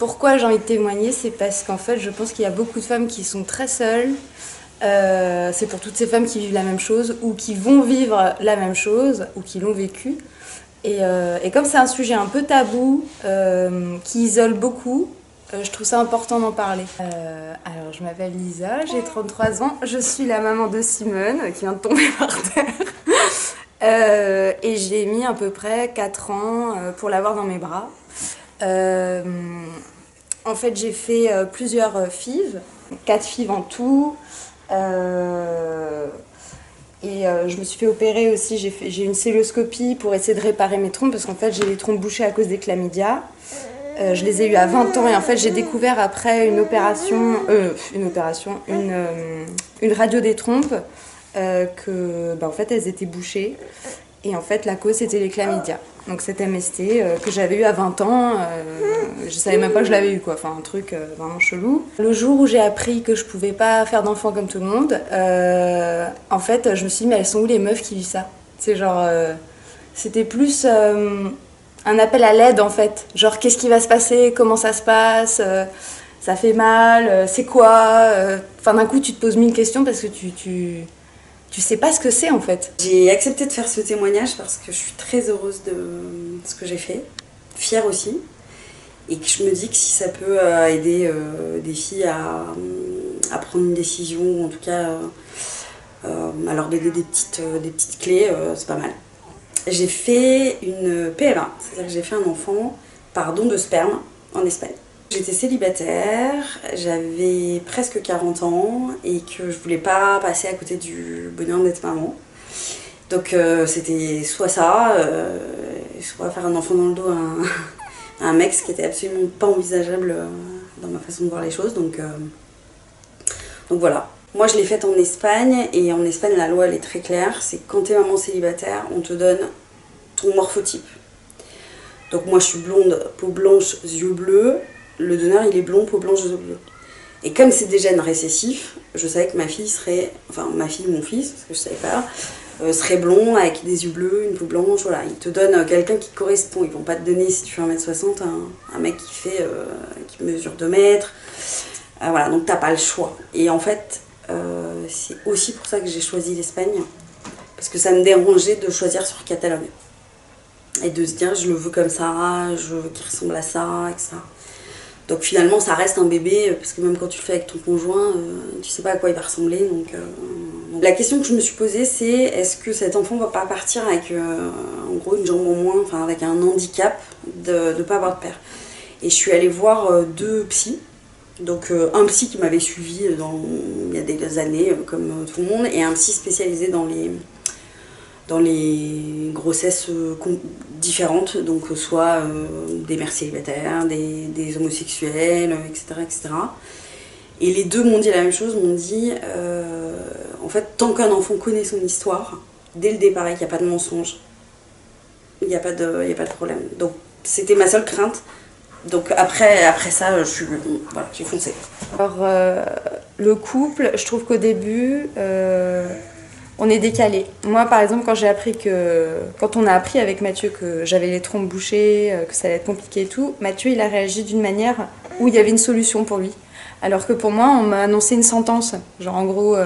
Pourquoi j'ai envie de témoigner? C'est parce qu'en fait, je pense qu'il y a beaucoup de femmes qui sont très seules. C'est pour toutes ces femmes qui vivent la même chose ou qui vont vivre la même chose ou qui l'ont vécu. Et comme c'est un sujet un peu tabou, qui isole beaucoup, je trouve ça important d'en parler. Alors, je m'appelle Lisa, j'ai 33 ans, je suis la maman de Simone qui vient de tomber par terre. Et j'ai mis à peu près 4 ans pour l'avoir dans mes bras. En fait, j'ai fait plusieurs FIV, 4 FIV en tout. Je me suis fait opérer aussi, j'ai une celluloscopie pour essayer de réparer mes trompes parce qu'en fait j'ai les trompes bouchées à cause des chlamydia. Je les ai eues à 20 ans et en fait j'ai découvert après une radio des trompes que en fait elles étaient bouchées et en fait la cause c'était les chlamydia. Donc cet MST que j'avais eu à 20 ans, je savais même pas que je l'avais eu quoi, enfin un truc vraiment chelou. Le jour où j'ai appris que je pouvais pas faire d'enfant comme tout le monde, en fait je me suis dit mais elles sont où les meufs qui vivent ça? C'est genre, c'était plus un appel à l'aide en fait, genre qu'est-ce qui va se passer, comment ça se passe, ça fait mal, c'est quoi, enfin d'un coup tu te poses 1000 questions parce que tu sais pas ce que c'est en fait. J'ai accepté de faire ce témoignage parce que je suis très heureuse de ce que j'ai fait, fière aussi, et que je me dis que si ça peut aider des filles à prendre une décision, ou en tout cas à leur donner des petites clés, c'est pas mal. J'ai fait une PMA, c'est-à-dire que j'ai fait un enfant par don de sperme en Espagne. J'étais célibataire, j'avais presque 40 ans et que je voulais pas passer à côté du bonheur d'être maman. Donc c'était soit ça, soit faire un enfant dans le dos à un mec, ce qui était absolument pas envisageable dans ma façon de voir les choses. Donc voilà. Moi je l'ai faite en Espagne et en Espagne la loi elle est très claire, c'est quand t'es maman célibataire, on te donne ton morphotype. Donc moi je suis blonde, peau blanche, yeux bleus. Le donneur il est blond, peau blanche, yeux bleus. Et comme c'est des gènes récessifs, je savais que ma fille serait, enfin ma fille ou mon fils, parce que je savais pas, serait blond avec des yeux bleus, une peau blanche, voilà. Ils te donnent quelqu'un qui correspond, ils vont pas te donner si tu fais 1m60 un mec qui mesure 2 mètres. Voilà, donc t'as pas le choix. Et en fait, c'est aussi pour ça que j'ai choisi l'Espagne, parce que ça me dérangeait de choisir sur Catalogne. Et de se dire je le veux comme ça, je veux qu'il ressemble à ça, etc. Donc finalement ça reste un bébé, parce que même quand tu le fais avec ton conjoint, tu sais pas à quoi il va ressembler. Donc la question que je me suis posée c'est est-ce que cet enfant va pas partir avec en gros une jambe en moins, enfin avec un handicap de pas avoir de père. Et je suis allée voir 2 psys. Donc un psy qui m'avait suivi il y a des années comme tout le monde et un psy spécialisé dans les grossesses différentes, donc soit des mères célibataires, des homosexuels, etc., etc. Et les deux m'ont dit la même chose, m'ont dit en fait tant qu'un enfant connaît son histoire, dès le départ il n'y a pas de mensonge, il n'y a pas de problème. Donc c'était ma seule crainte. Donc après ça, voilà, j'ai foncé. Alors le couple, je trouve qu'au début, on est décalé. Moi par exemple, quand on a appris avec Mathieu que j'avais les trompes bouchées, que ça allait être compliqué et tout, Mathieu il a réagi d'une manière où il y avait une solution pour lui. Alors que pour moi, on m'a annoncé une sentence. Genre en gros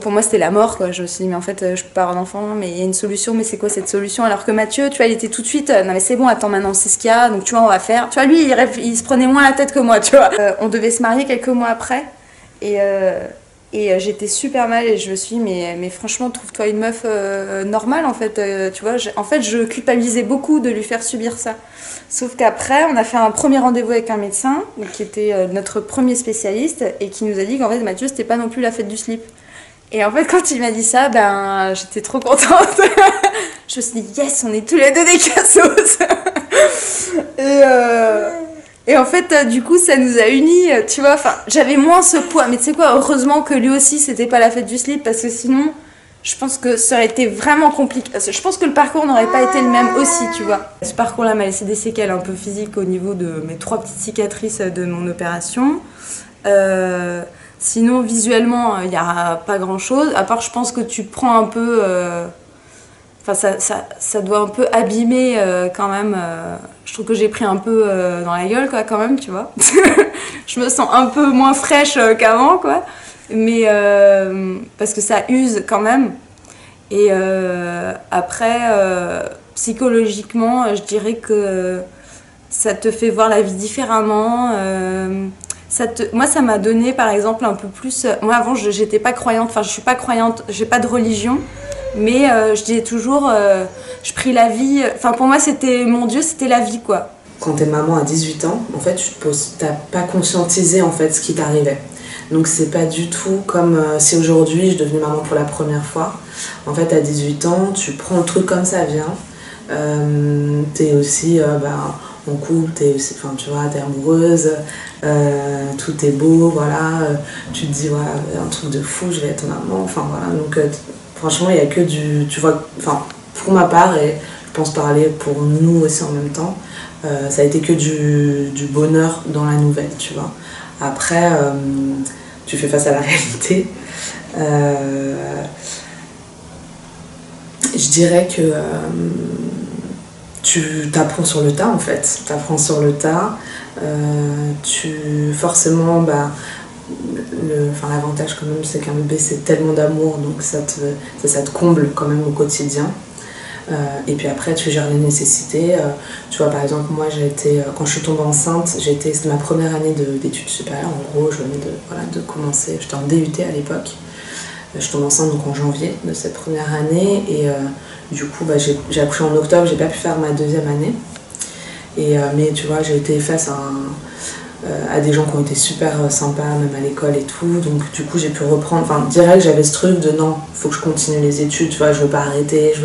pour moi c'était la mort quoi. Je me suis dit mais en fait je peux pas avoir d'enfant, mais il y a une solution, mais c'est quoi cette solution? Alors que Mathieu, tu vois, il était tout de suite non mais c'est bon, attends maintenant c'est ce qu'il y a, donc tu vois on va faire. Tu vois lui il se prenait moins la tête que moi, tu vois. On devait se marier quelques mois après et j'étais super mal et je me suis dit mais franchement trouve-toi une meuf normale en fait, tu vois. En fait je culpabilisais beaucoup de lui faire subir ça. Sauf qu'après on a fait un premier rendez-vous avec un médecin qui était notre premier spécialiste et qui nous a dit qu'en fait Mathieu c'était pas non plus la fête du slip. Et en fait, quand il m'a dit ça, j'étais trop contente. Je me suis dit, yes, on est tous les deux des cassos. Et en fait, du coup, ça nous a unis, tu vois. Enfin, j'avais moins ce poids. Mais tu sais quoi, heureusement que lui aussi, c'était pas la fête du slip. Parce que sinon, je pense que ça aurait été vraiment compliqué. Je pense que le parcours n'aurait pas été le même aussi, tu vois. Ce parcours-là m'a laissé des séquelles un peu physiques au niveau de mes 3 petites cicatrices de mon opération. Sinon, visuellement, il n'y a pas grand-chose. À part, je pense que tu prends un peu... Enfin, ça doit un peu abîmer quand même. je trouve que j'ai pris un peu dans la gueule, quoi, quand même, tu vois. Je me sens un peu moins fraîche qu'avant, quoi. Mais parce que ça use quand même. Et après, psychologiquement, je dirais que ça te fait voir la vie différemment. Moi, ça m'a donné, par exemple, un peu plus... Moi, avant, j'étais pas croyante, enfin, je suis pas croyante, j'ai pas de religion. Mais je disais toujours, je prie la vie. Enfin, pour moi, c'était mon Dieu, c'était la vie, quoi. Quand t'es maman à 18 ans, en fait, t'as pas conscientisé en fait ce qui t'arrivait. Donc c'est pas du tout comme si aujourd'hui je devenais maman pour la première fois. En fait, à 18 ans, tu prends le truc comme ça vient. T'es aussi en couple, t'es aussi, enfin tu vois, t'es amoureuse, tout est beau, voilà. Tu te dis voilà, un truc de fou, je vais être maman. Enfin voilà, donc franchement, il y a que du, tu vois, enfin pour ma part et je pense parler pour nous aussi en même temps. Ça a été que du bonheur dans la nouvelle, tu vois. Après, tu fais face à la réalité. Je dirais que tu t'apprends sur le tas, en fait. T'apprends sur le tas. Forcément, l'avantage quand même, c'est qu'un bébé, c'est tellement d'amour, donc ça te comble quand même au quotidien. Et puis après, tu gères les nécessités. Tu vois, par exemple, moi, quand je suis tombée enceinte, c'était ma première année d'études supérieures. En gros, je venais de commencer. J'étais en DUT à l'époque. Je suis tombée enceinte donc en janvier de cette première année. Et du coup, j'ai accouché en octobre. J'ai pas pu faire ma deuxième année. Mais tu vois, j'ai été face à des gens qui ont été super sympas, même à l'école et tout. Donc du coup, j'ai pu reprendre. Enfin, direct, j'avais ce truc de non, faut que je continue les études. Tu vois, je veux pas arrêter, je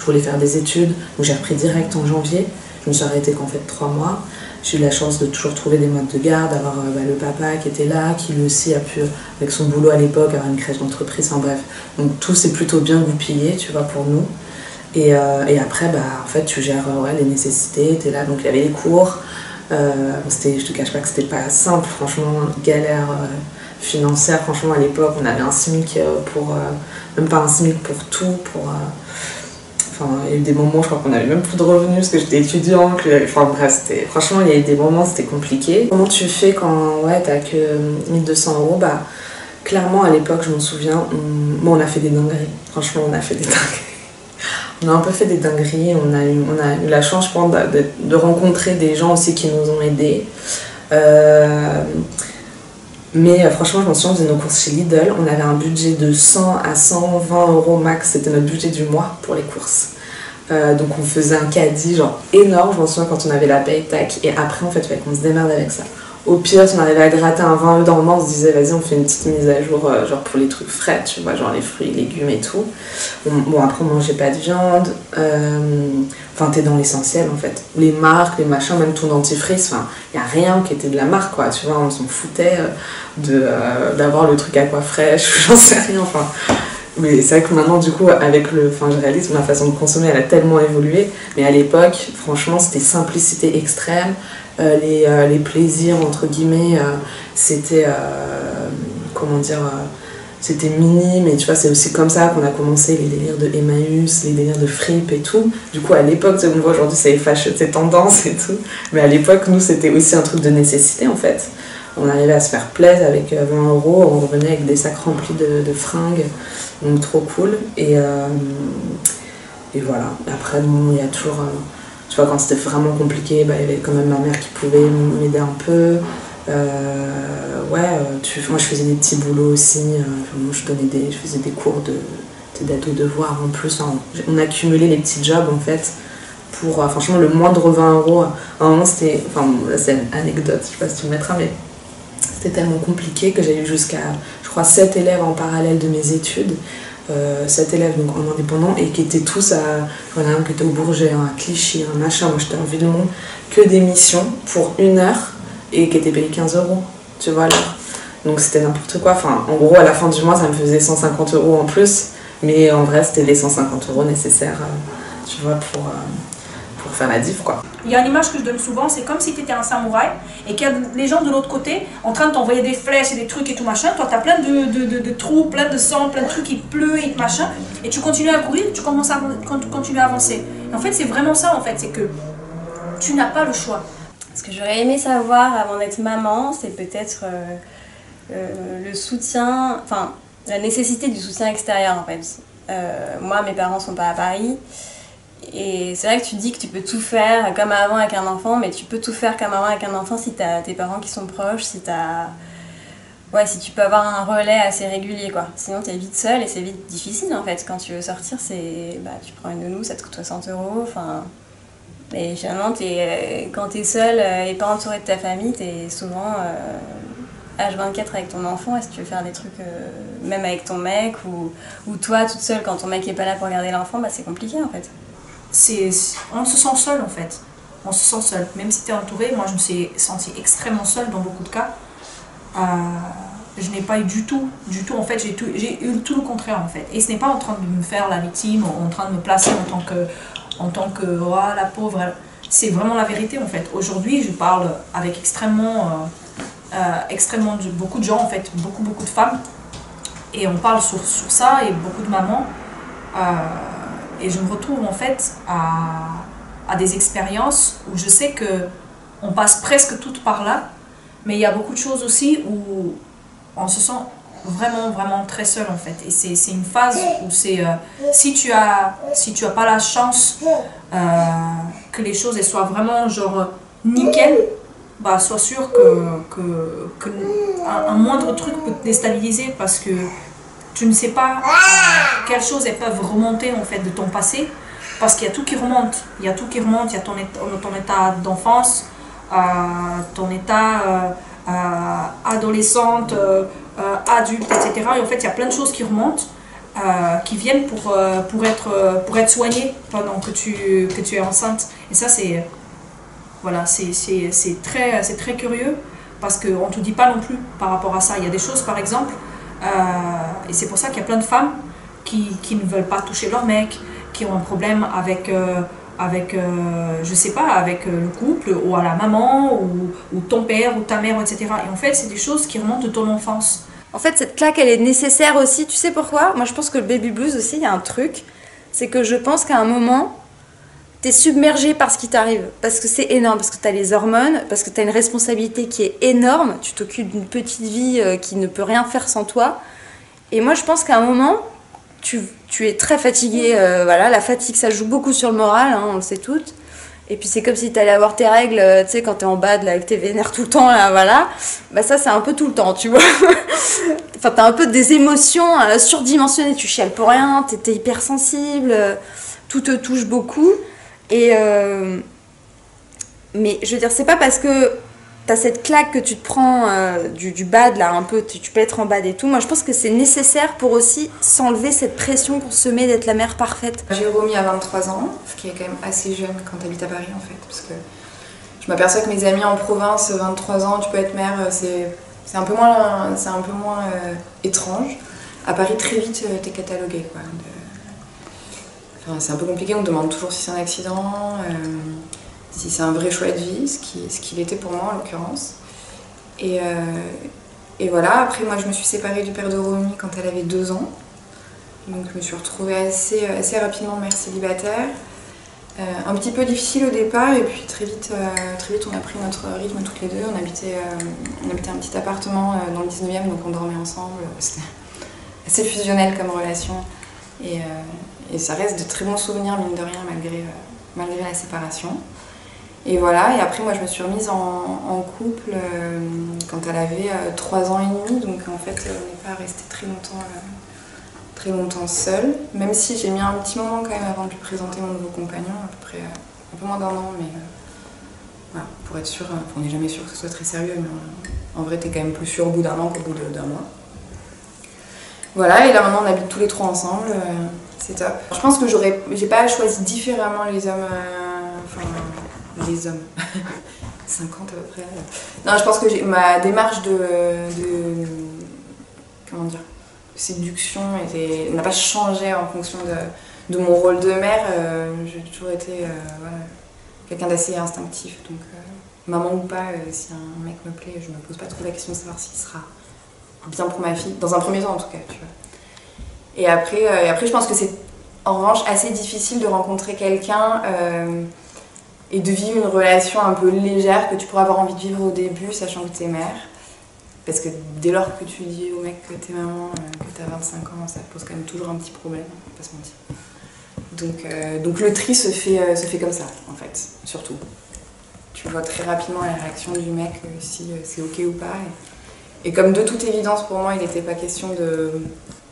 voulais faire des études. Donc j'ai repris direct en janvier. Je me suis arrêtée qu'en fait 3 mois. J'ai eu la chance de toujours trouver des modes de garde, d'avoir le papa qui était là, qui lui aussi a pu, avec son boulot à l'époque, avoir une crèche d'entreprise. Enfin bref, donc tout s'est plutôt bien goupillé, tu vois, pour nous. Et après, en fait, tu gères les nécessités, t'es là. Donc il y avait les cours. Je te cache pas que c'était pas simple, franchement, galère financière. Franchement, à l'époque, on avait un SMIC même pas un SMIC pour tout, il y a eu des moments, je crois qu'on avait même plus de revenus parce que j'étais étudiante. Enfin bref, franchement, il y a eu des moments, c'était compliqué. Comment tu fais quand t'as que 1200 €? Clairement, à l'époque, je m'en souviens, on a fait des dingueries. Franchement, on a fait des dingueries. On a un peu fait des dingueries, on a eu la chance, je pense, de rencontrer des gens aussi qui nous ont aidés. Mais franchement, je m'en souviens, on faisait nos courses chez Lidl, on avait un budget de 100 à 120 € max, c'était notre budget du mois pour les courses. Donc on faisait un caddie genre énorme, je m'en souviens quand on avait la paye, tac, et après en fait, il fallait qu'on se démerde avec ça. Au pire, si on arrivait à gratter un 20 € dans le mois, on se disait vas-y, on fait une petite mise à jour genre pour les trucs frais, tu vois, genre les fruits, légumes et tout. Bon, après on mangeait pas de viande, t'es dans l'essentiel en fait. Les marques, les machins, même ton dentifrice, il n'y a rien qui était de la marque, quoi, tu vois, on s'en foutait d'avoir le truc Aquafresh, j'en sais rien, Mais c'est vrai que maintenant, du coup, je réalise que ma façon de consommer, elle a tellement évolué. Mais à l'époque, franchement, c'était simplicité extrême. Les plaisirs, entre guillemets, c'était, c'était minime. Et tu vois, c'est aussi comme ça qu'on a commencé les délires de Emmaüs, les délires de Fripp et tout. Du coup, à l'époque, on voit aujourd'hui, c'est fâcheux, c'est tendance et tout. Mais à l'époque, nous, c'était aussi un truc de nécessité, en fait. On arrivait à se faire plaisir avec 20 €, on revenait avec des sacs remplis de fringues. Donc trop cool. Et voilà. Après, il y a toujours... tu vois, quand c'était vraiment compliqué, il y avait quand même ma mère qui pouvait m'aider un peu. Moi, je faisais des petits boulots aussi. Je faisais des cours d'ado-devoir en plus. On accumulait les petits jobs, en fait, pour... franchement, le moindre 20 €. À un moment, c'était... là, c'est une anecdote, je sais pas si tu me mettras, mais... C'était tellement compliqué que j'ai eu jusqu'à, je crois, 7 élèves en parallèle de mes études. 7 élèves donc en indépendant et qui étaient tous un qui était au Bourget, à Clichy, un machin. Moi j'étais en Villemont, que des missions pour 1 heure et qui étaient payés 15 €, tu vois, l'heure. Donc c'était n'importe quoi. En gros, à la fin du mois, ça me faisait 150 € en plus. Mais en vrai, c'était les 150 € nécessaires, tu vois, pour faire la diff, quoi. Il y a une image que je donne souvent, c'est comme si tu étais un samouraï et qu'il y a les gens de l'autre côté en train de t'envoyer des flèches et des trucs et tout machin. Toi, tu as plein de trous, plein de sang, plein de trucs qui pleut et machin. Et tu continues à courir, tu commences à continuer à avancer. Et en fait, c'est vraiment ça, en fait. C'est que Tu n'as pas le choix. Ce que j'aurais aimé savoir avant d'être maman, c'est peut-être le soutien, enfin la nécessité du soutien extérieur en fait. Moi, mes parents sont pas à Paris. Et c'est vrai que tu dis que tu peux tout faire comme avant avec un enfant, mais tu peux tout faire comme avant avec un enfant si tu as tes parents qui sont proches, si tu peux avoir un relais assez régulier, quoi. Sinon, tu es vite seule et c'est vite difficile, en fait. Quand tu veux sortir, tu prends une nounou, ça te coûte 60 €. Et finalement, quand tu es seule et pas entourée de ta famille, tu es souvent H24 avec ton enfant. Et si tu veux faire des trucs, même avec ton mec ou toi, toute seule, quand ton mec est pas là pour garder l'enfant, c'est compliqué, en fait. On se sent seul, en fait. On se sent seul. Même si tu es entourée, moi, je me suis sentie extrêmement seule dans beaucoup de cas. Je n'ai pas eu du tout, en fait, j'ai eu tout le contraire en fait. Et ce n'est pas en train de me faire la victime, en train de me placer en tant que oh, la pauvre. C'est vraiment la vérité en fait. Aujourd'hui, je parle avec extrêmement beaucoup de gens en fait, beaucoup de femmes. Et on parle sur ça et beaucoup de mamans. Et je me retrouve en fait à des expériences où je sais qu'on passe presque toutes par là. Mais il y a beaucoup de choses aussi où on se sent vraiment très seul en fait. Et c'est une phase où si tu as pas la chance que les choses elles soient vraiment genre nickel, sois sûr que un moindre truc peut te déstabiliser parce que tu ne sais pas quelles choses elles peuvent remonter en fait de ton passé, parce qu'il y a tout qui remonte. Il y a ton état d'enfance, ton état adolescente, adulte, etc. Et en fait, il y a plein de choses qui remontent, qui viennent pour être soignées pendant que tu es enceinte. Et ça, c'est très curieux, parce qu'on ne te dit pas non plus par rapport à ça. Il y a des choses, par exemple, et c'est pour ça qu'il y a plein de femmes qui ne veulent pas toucher leur mec, qui ont un problème avec je sais pas, avec le couple, ou à la maman, ou ton père, ou ta mère, etc. Et en fait, c'est des choses qui remontent de ton enfance. En fait, cette claque, elle est nécessaire aussi. Tu sais pourquoi ? Moi, je pense que le baby blues aussi, il y a un truc. C'est que je pense qu'à un moment, t'es submergé par ce qui t'arrive. Parce que c'est énorme, parce que t'as les hormones, parce que t'as une responsabilité qui est énorme. Tu t'occupes d'une petite vie qui ne peut rien faire sans toi. Et moi, je pense qu'à un moment, tu es très fatiguée. La fatigue, ça joue beaucoup sur le moral, hein, on le sait toutes. Et puis c'est comme si tu allais avoir tes règles, tu sais, quand tu es en bad, là, que tu es vénère tout le temps, là, voilà. Ça, c'est un peu tout le temps, tu vois. Enfin, tu as un peu des émotions surdimensionnées, tu chiales pour rien, tu es hypersensible, tout te touche beaucoup. Mais je veux dire, c'est pas parce que t'as cette claque que tu te prends du bad, là, un peu, tu peux être en bad et tout. Moi, je pense que c'est nécessaire pour aussi s'enlever cette pression qu'on se met d'être la mère parfaite. J'ai remis à 23 ans, ce qui est quand même assez jeune quand t'habites à Paris, en fait. Parce que je m'aperçois que mes amis en province, 23 ans, tu peux être mère, c'est un peu moins étrange. À Paris, très vite, t'es cataloguée, quoi. Enfin, c'est un peu compliqué, on te demande toujours si c'est un accident, si c'est un vrai choix de vie, ce qu'il était pour moi en l'occurrence. Et voilà, après moi je me suis séparée du père de Romy quand elle avait 2 ans. Donc je me suis retrouvée assez rapidement mère célibataire. Un petit peu difficile au départ, et puis très vite on a pris notre rythme toutes les deux. On habitait un petit appartement dans le 19e, donc on dormait ensemble. C'était assez fusionnel comme relation. Et ça reste de très bons souvenirs, mine de rien, malgré la séparation. Et voilà, et après moi je me suis remise en couple quand elle avait 3 ans et demi, donc en fait on n'est pas resté très longtemps seule, même si j'ai mis un petit moment quand même avant de lui présenter mon nouveau compagnon, à peu près un peu moins d'1 an, mais voilà, pour être sûr, on n'est jamais sûr que ce soit très sérieux, mais en vrai t'es quand même plus sûr au bout d'1 an qu'au bout d'1 mois. Voilà, et là maintenant on habite tous les 3 ensemble, c'est top. Je pense que j'ai pas choisi différemment les hommes, les hommes, 50 à peu près. Non, je pense que ma démarche de séduction n'a pas changé en fonction de mon rôle de mère. J'ai toujours été quelqu'un d'assez instinctif, donc maman ou pas, si un mec me plaît, je me pose pas trop la question de savoir s'il sera bien pour ma fille, dans un premier temps en tout cas, tu vois. Et après je pense que c'est en revanche assez difficile de rencontrer quelqu'un et de vivre une relation un peu légère que tu pourras avoir envie de vivre au début, sachant que t'es mère. Parce que dès lors que tu dis au mec que t'es maman, que t'as 25 ans, ça pose quand même toujours un petit problème, on va pas se mentir. Donc le tri se fait comme ça, en fait, surtout. Tu vois très rapidement la réaction du mec, si c'est ok ou pas. Et comme de toute évidence, pour moi, il n'était pas question de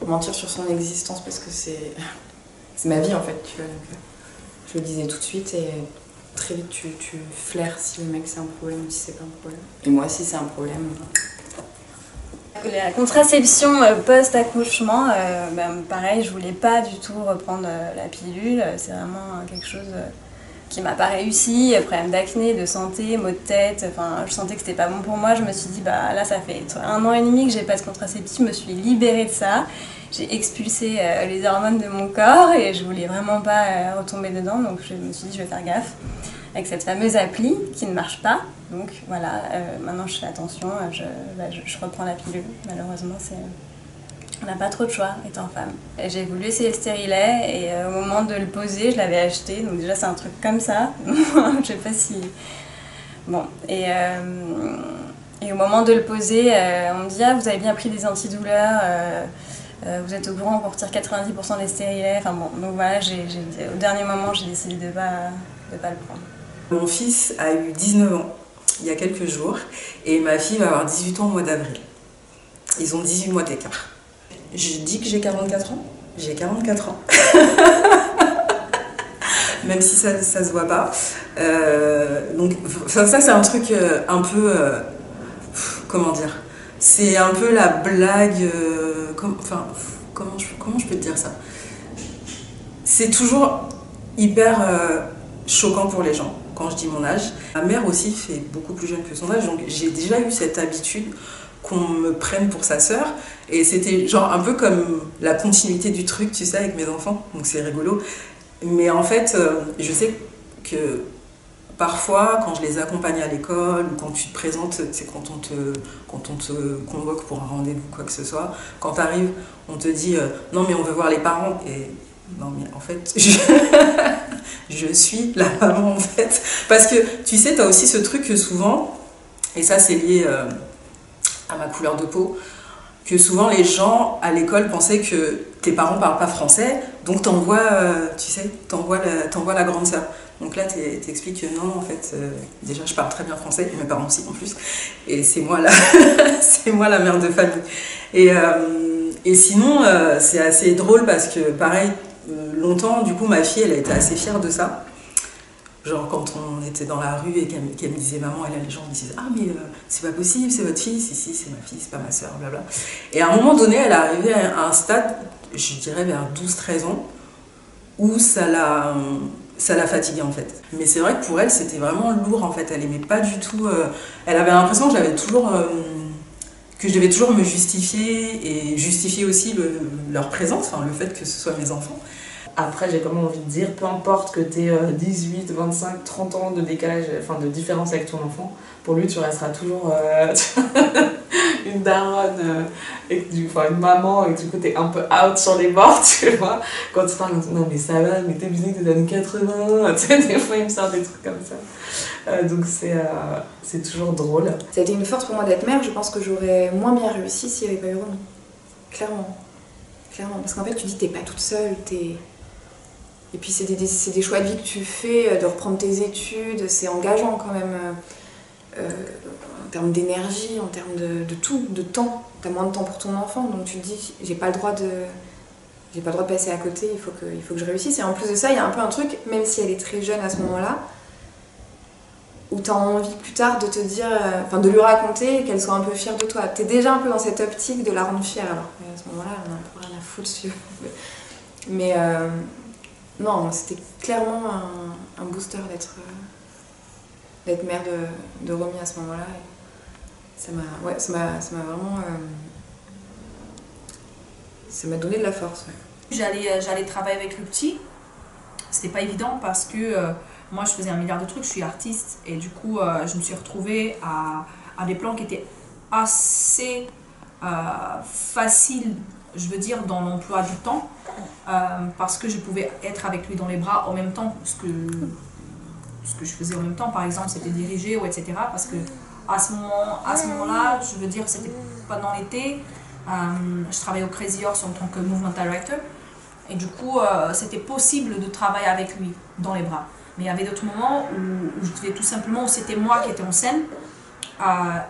mentir sur son existence, parce que c'est ma vie, en fait, tu vois. Donc, je le disais tout de suite, et très vite, tu flaires si le mec c'est un problème ou si c'est pas un problème. Et moi, si c'est un problème... La contraception post-accouchement, pareil, je voulais pas du tout reprendre la pilule. C'est vraiment quelque chose qui m'a pas réussi. Problème d'acné, de santé, maux de tête. Enfin, je sentais que c'était pas bon pour moi. Je me suis dit, bah là, ça fait 1 an et demi que j'ai pas de contraceptif. Je me suis libérée de ça. J'ai expulsé les hormones de mon corps et je voulais vraiment pas retomber dedans. Donc je me suis dit, je vais faire gaffe avec cette fameuse appli qui ne marche pas. Donc voilà, maintenant je fais attention, je reprends la pilule. Malheureusement, on n'a pas trop de choix étant femme. J'ai voulu essayer le stérilet et au moment de le poser, je l'avais acheté. Donc déjà c'est un truc comme ça. Je sais pas si... Bon, et au moment de le poser, on me dit « Ah, vous avez bien pris des antidouleurs vous êtes au courant pour retirer 90% des stérilets. » Enfin bon, donc voilà, au dernier moment, j'ai décidé de pas le prendre. Mon fils a eu 19 ans il y a quelques jours et ma fille va avoir 18 ans au mois d'avril. Ils ont 18 mois d'écart. Je dis que j'ai 44 ans. J'ai 44 ans. Même si ça se voit pas. Donc ça c'est un truc un peu... comment dire? C'est un peu la blague... comment je peux te dire ça? C'est toujours hyper choquant pour les gens quand je dis mon âge. Ma mère aussi fait beaucoup plus jeune que son âge, donc j'ai déjà eu cette habitude qu'on me prenne pour sa sœur. Et c'était genre un peu comme la continuité du truc, tu sais, avec mes enfants. Donc c'est rigolo. Mais en fait, je sais que parfois, quand je les accompagne à l'école ou quand tu te présentes, c'est quand on te convoque pour un rendez-vous, quoi que ce soit, quand tu arrives, on te dit non mais on veut voir les parents. Et non mais en fait, je suis la maman en fait. Parce que tu sais, tu as aussi ce truc que souvent, et ça c'est lié à ma couleur de peau, que souvent les gens à l'école pensaient que tes parents parlent pas français, donc t'envoies la grande sœur. Donc là t'expliques que non, en fait, déjà je parle très bien français, et mes parents aussi en plus, et c'est moi la mère de famille. Et sinon, c'est assez drôle parce que pareil, longtemps, du coup, ma fille, elle a été assez fière de ça. Genre quand on était dans la rue et qu'elle me disait maman, et là les gens me disaient ah mais c'est pas possible, c'est votre fille, si c'est ma fille, c'est pas ma soeur, blabla. Et à un moment donné, elle est arrivée à un stade, je dirais vers 12-13 ans, où ça l'a fatiguée en fait. Mais c'est vrai que pour elle, c'était vraiment lourd en fait, elle aimait pas du tout, elle avait l'impression que que je devais toujours me justifier et justifier aussi leur présence, enfin le fait que ce soit mes enfants. Après, j'ai quand même envie de dire, peu importe que tu aies 18, 25, 30 ans de décalage, enfin de différence avec ton enfant, pour lui, tu resteras toujours une daronne, une maman, et du coup, t'es un peu out sur les bords, tu vois. Quand tu parles, non mais ça va, mais t'es musique des années 80, tu sais, des fois, il me sort des trucs comme ça. Donc c'est toujours drôle. Ça a été une force pour moi d'être mère, je pense que j'aurais moins bien réussi s'il n'y avait pas eu Romy. Clairement. Parce qu'en fait, tu dis t'es pas toute seule, Et puis c'est des choix de vie que tu fais, de reprendre tes études, c'est engageant quand même, en termes d'énergie, en termes de tout, de temps. T'as moins de temps pour ton enfant, donc tu te dis j'ai pas le droit de passer à côté, il faut que je réussisse. Et en plus de ça, il y a un peu un truc, même si elle est très jeune à ce moment-là, où t'as envie plus tard de te dire, de lui raconter qu'elle soit un peu fière de toi. T'es déjà un peu dans cette optique de la rendre fière, alors à ce moment-là, on a un peu rien à foutre si tu veux. Mais non, c'était clairement un booster d'être mère de Romy à ce moment-là. Ça m'a vraiment... ça m'a donné de la force. Ouais. J'allais travailler avec le petit. C'était pas évident parce que moi je faisais 1 milliard de trucs, je suis artiste. Et du coup, je me suis retrouvée à des plans qui étaient assez faciles, je veux dire, dans l'emploi du temps. Parce que je pouvais être avec lui dans les bras en même temps, parce que ce que je faisais en même temps, par exemple, c'était diriger ou etc. Parce que à ce moment-là, je veux dire, c'était pendant l'été, je travaillais au Crazy Horse en tant que movement director. Et du coup, c'était possible de travailler avec lui dans les bras. Mais il y avait d'autres moments où je devais tout simplement, où c'était moi qui étais en scène.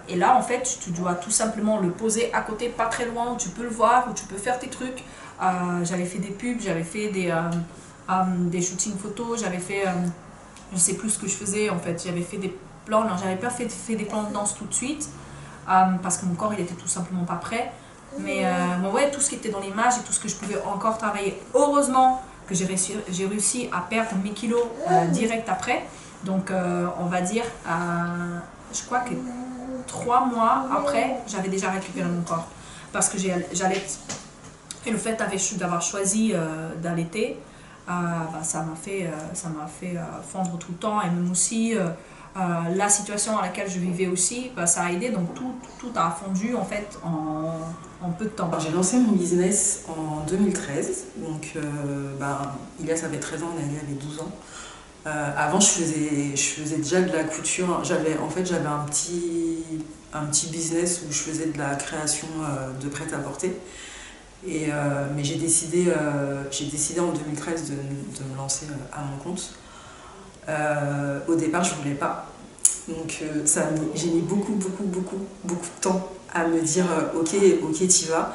Et là, en fait, tu dois tout simplement le poser à côté, pas très loin, où tu peux le voir, où tu peux faire tes trucs. J'avais fait des pubs, j'avais fait des shootings photos, j'avais fait, je sais plus ce que je faisais en fait. J'avais fait des plans, non, j'avais pas fait des plans de danse tout de suite, parce que mon corps, il était tout simplement pas prêt. Mais ouais, tout ce qui était dans l'image et tout ce que je pouvais encore travailler, heureusement que j'ai réussi à perdre mes kilos direct après. Donc on va dire, je crois que 3 mois après, j'avais déjà récupéré mon corps. Parce que j'allais... Et le fait d'avoir choisi d'allaiter, ça m'a fait fondre tout le temps. Et même aussi, la situation à laquelle je vivais aussi, ça a aidé. Donc tout a fondu en fait en peu de temps. J'ai lancé mon business en 2013. Donc Ilias avait 13 ans, Nali avait 12 ans. Avant, je faisais déjà de la couture. J'avais un petit business où je faisais de la création de prêt-à-porter. Mais j'ai décidé en 2013 de me lancer à mon compte. Au départ, je voulais pas. Donc j'ai mis beaucoup de temps à me dire ok, t'y vas.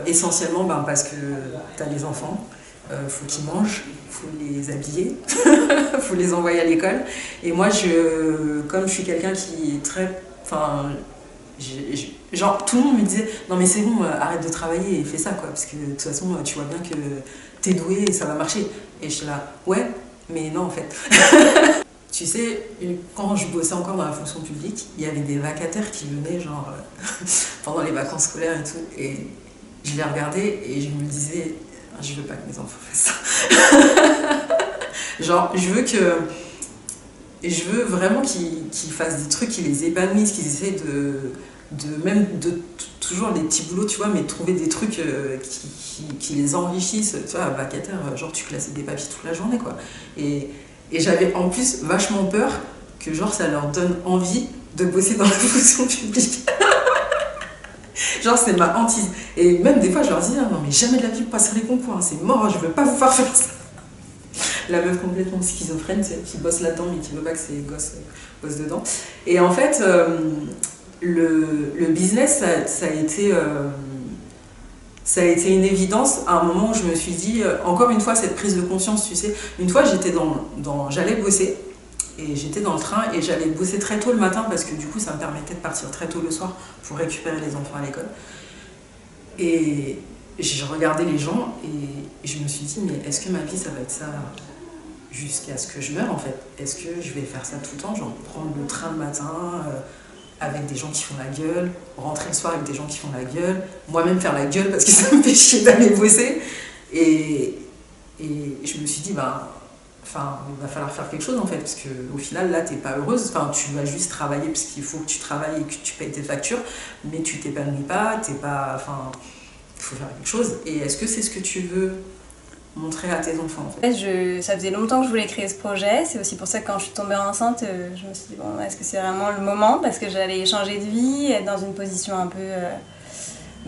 Essentiellement parce que t'as les enfants. Faut qu'ils mangent, faut les habiller, faut les envoyer à l'école. Et moi, comme je suis quelqu'un qui est très... genre, tout le monde me disait « Non mais c'est bon, arrête de travailler et fais ça, quoi. Parce que de toute façon, tu vois bien que t'es doué et ça va marcher. » Et je suis là « Ouais, mais non en fait. » Tu sais, quand je bossais encore dans la fonction publique, il y avait des vacataires qui venaient genre pendant les vacances scolaires et tout. Et je les regardais et je me disais... Je veux pas que mes enfants fassent ça. Genre, je veux vraiment qu'ils fassent des trucs qui les épanouissent, qu'ils essaient de toujours des petits boulots, tu vois, mais de trouver des trucs qui les enrichissent. Tu vois, vacataire, genre tu classais des papiers toute la journée, quoi. Et j'avais en plus vachement peur que genre ça leur donne envie de bosser dans la fonction publique. Genre c'est ma hantise. Et même des fois je leur dis non mais jamais de la vie vous passerez les concours, hein, c'est mort, je veux pas vous faire faire ça. La meuf complètement schizophrène qui bosse là-dedans mais qui veut pas que ses gosses bossent dedans. Et en fait le business ça a été une évidence à un moment où je me suis dit, encore une fois cette prise de conscience, tu sais, une fois j'allais bosser. Et j'étais dans le train et j'allais bosser très tôt le matin parce que du coup ça me permettait de partir très tôt le soir pour récupérer les enfants à l'école. Et je regardais les gens et je me suis dit mais est-ce que ma vie ça va être ça jusqu'à ce que je meure en fait? Est-ce que je vais faire ça tout le temps, genre prendre le train le matin avec des gens qui font la gueule, rentrer le soir avec des gens qui font la gueule, moi-même faire la gueule parce que ça me fait chier d'aller bosser. Et je me suis dit il va falloir faire quelque chose en fait, parce qu'au final là t'es pas heureuse, tu vas juste travailler parce qu'il faut que tu travailles et que tu payes tes factures, mais tu t'épanouis pas, il faut faire quelque chose. Et est-ce que c'est ce que tu veux montrer à tes enfants en fait? Ça faisait longtemps que je voulais créer ce projet, c'est aussi pour ça que quand je suis tombée enceinte, je me suis dit bon, est-ce que c'est vraiment le moment, parce que j'allais changer de vie, être dans une position un peu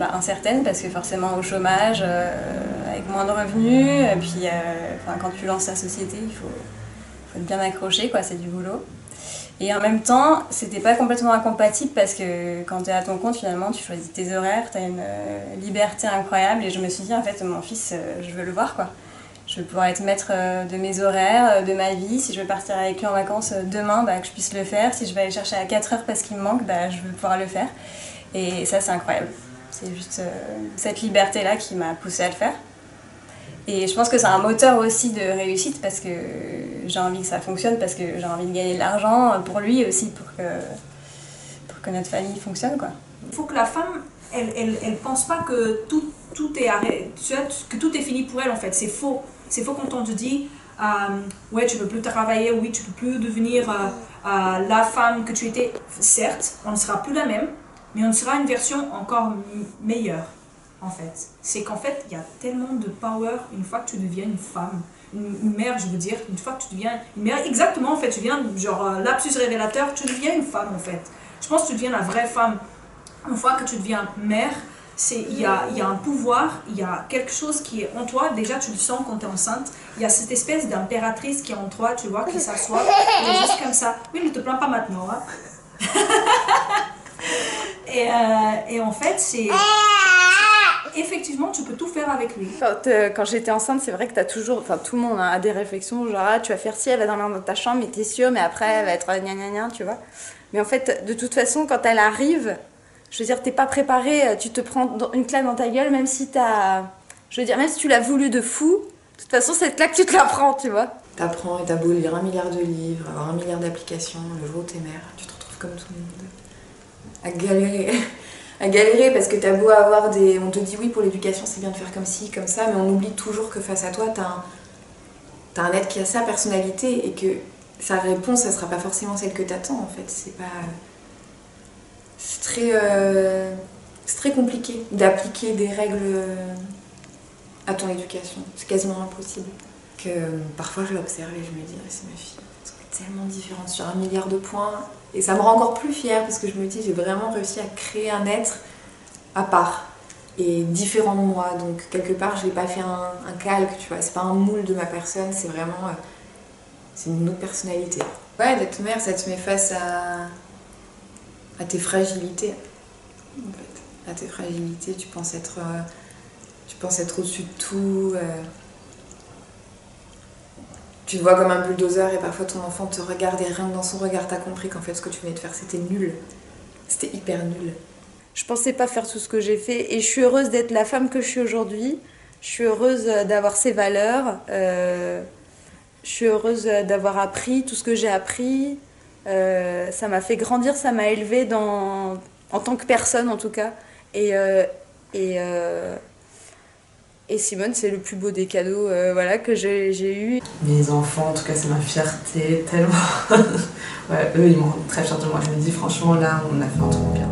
incertaine, parce que forcément au chômage, avec moins de revenus, et puis quand tu lances ta société, il faut être bien accroché, quoi, c'est du boulot. Et en même temps, c'était pas complètement incompatible parce que quand tu es à ton compte, finalement, tu choisis tes horaires, tu as une liberté incroyable. Et je me suis dit, en fait, mon fils, je veux le voir, quoi. Je veux pouvoir être maître de mes horaires, de ma vie. Si je veux partir avec lui en vacances demain, que je puisse le faire. Si je vais aller chercher à 4 heures parce qu'il me manque, je veux pouvoir le faire. Et ça, c'est incroyable. C'est juste cette liberté-là qui m'a poussée à le faire. Et je pense que c'est un moteur aussi de réussite parce que j'ai envie que ça fonctionne, parce que j'ai envie de gagner de l'argent pour lui aussi, pour que notre famille fonctionne, quoi. Il faut que la femme, elle pense pas que tout est arrêté, que tout est fini pour elle en fait. C'est faux. C'est faux quand on te dit ouais, tu peux plus travailler, oui, tu peux plus devenir la femme que tu étais. Certes, on ne sera plus la même, mais on sera une version encore meilleure. En fait, c'est qu'en fait, il y a tellement de power une fois que tu deviens une femme. une mère, je veux dire, une fois que tu deviens une mère, exactement en fait, tu deviens, genre, lapsus révélateur, tu deviens une femme en fait. Je pense que tu deviens la vraie femme. Une fois que tu deviens mère, il y a un pouvoir, il y a quelque chose qui est en toi, déjà tu le sens quand tu es enceinte, il y a cette espèce d'impératrice qui est en toi, tu vois, qui s'assoit, elle est juste comme ça. Oui, ne te plains pas maintenant. Hein. et en fait, c'est... Effectivement, tu peux tout faire avec lui. Quand j'étais enceinte, c'est vrai que t'as toujours... Enfin, tout le monde a des réflexions, genre, ah, tu vas faire ci, elle va dormir dans ta chambre, mais t'es sûre, mais après, elle va être gna gna gna, tu vois. Mais en fait, de toute façon, quand elle arrive... Je veux dire, t'es pas préparé, tu te prends une claque dans ta gueule, même si je veux dire, même si tu l'as voulu de fou, de toute façon, cette claque, tu te la prends, tu vois. T'apprends et t'as beau lire 1 milliard de livres, avoir 1 milliard d'applications, le jour où t'es mère, tu te retrouves comme tout le monde. À galérer. À galérer parce que t'as beau avoir des... On te dit oui, pour l'éducation, c'est bien de faire comme ci, comme ça, mais on oublie toujours que face à toi, t'as un être qui a sa personnalité et que sa réponse, ça sera pas forcément celle que t'attends, en fait. C'est pas... C'est très compliqué d'appliquer des règles à ton éducation. C'est quasiment impossible. Que parfois je l'observe et je me dis, c'est ma fille, elles sont tellement différentes sur 1 milliard de points. Et ça me rend encore plus fière parce que je me dis, j'ai vraiment réussi à créer un être à part et différent de moi. Donc quelque part, je n'ai pas fait un calque, tu vois. C'est pas un moule de ma personne, c'est vraiment... c'est une autre personnalité. Ouais, d'être mère, ça te met face à tes fragilités, en fait. À tes fragilités, tu penses être au-dessus de tout. Tu te vois comme un bulldozer et parfois ton enfant te regarde et rien que dans son regard t'as compris qu'en fait ce que tu venais de faire c'était nul. C'était hyper nul. Je pensais pas faire tout ce que j'ai fait et je suis heureuse d'être la femme que je suis aujourd'hui. Je suis heureuse d'avoir ces valeurs. Je suis heureuse d'avoir appris tout ce que j'ai appris. Ça m'a fait grandir, ça m'a élevée en tant que personne en tout cas. Et Simone, c'est le plus beau des cadeaux voilà, que j'ai eu. Mes enfants, en tout cas, c'est ma fierté tellement. Ouais, eux, ils m'ont très fière de moi. Je me dis, franchement, là, on a fait un truc bien.